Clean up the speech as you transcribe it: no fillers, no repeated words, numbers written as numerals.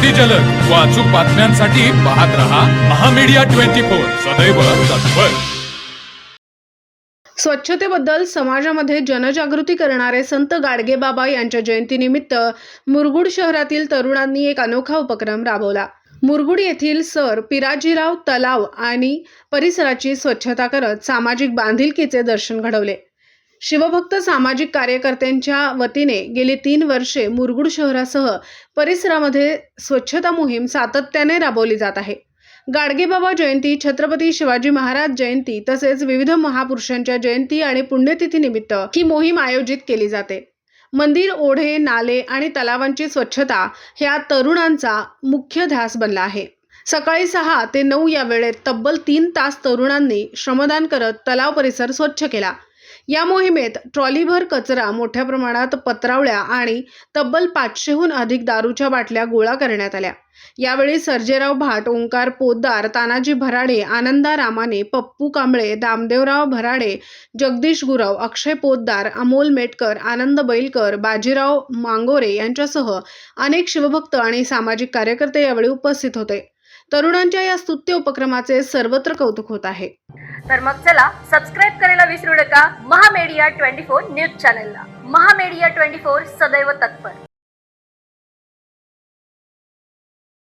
अतिजलद व अचूक बातम्यांसाठी पाहत रहा महामीडिया 24 सदैव तत्पर। स्वच्छतेबद्दल समाजामध्ये जनजागृती करणारे संत गाडगेबाबा यांच्या जयंतीनिमित्त मुरगुड शहरातील तरुणांनी एक अनोखा उपक्रम राबवला। मुरगुड येथील सर पिराजीराव तलाव आणि परिसराची स्वच्छता करत सामाजिक बांधिलकीचे दर्शन घडवले। शिवभक्त सामाजिक कार्यकर्त्यांच्या वतीने गेली 3 वर्षे मुरगुड शहरासह परिसरामध्ये स्वच्छता मोहीम सातत्याने राबवली जात आहे। गाडगेबाबा जयंती, छत्रपती शिवाजी महाराज जयंती तसेच विविध महापुरुषांच्या जयंती आणि पुण्यतिथीनिमित्त ही मोहीम आयोजित केली जाते। मंदिर, ओढे, नाले आणि तलावांची स्वच्छता ह्या तरुणांचा मुख्य ध्यास बनला आहे। सकाळी 6 ते 9 या वेळेत तब्बल 3 तास तरुणांनी श्रमदान करत तलाव परिसर स्वच्छ केला। या मोहिमेत ट्रॉलीभर कचरा, मोठ्या प्रमाणात पत्रावळ्या आणि तब्बल 500हून अधिक दारूच्या बाटल्या गोळा करण्यात आल्या। यावेळी सर्जेराव भाट, ओंकार पोद्दार, तानाजी भराडे, आनंदा रामाने, पप्पू कांबळे, दामदेवराव भराडे, जगदीश गुरव, अक्षय पोद्दार, अमोल मेटकर, आनंद बैलकर, बाजीराव मांगोरे यांच्यासह अनेक शिवभक्त आणि सामाजिक कार्यकर्ते यावेळी उपस्थित होते। तरुणांच्या या स्तुत्य उपक्रमाचे सर्वत्र कौतुक होत आहे। तर मग चला सबस्क्राईब करायला विसरू नका महामीडिया 24 न्यूज चॅनलला। महामीडिया 24 सदैव तत्पर।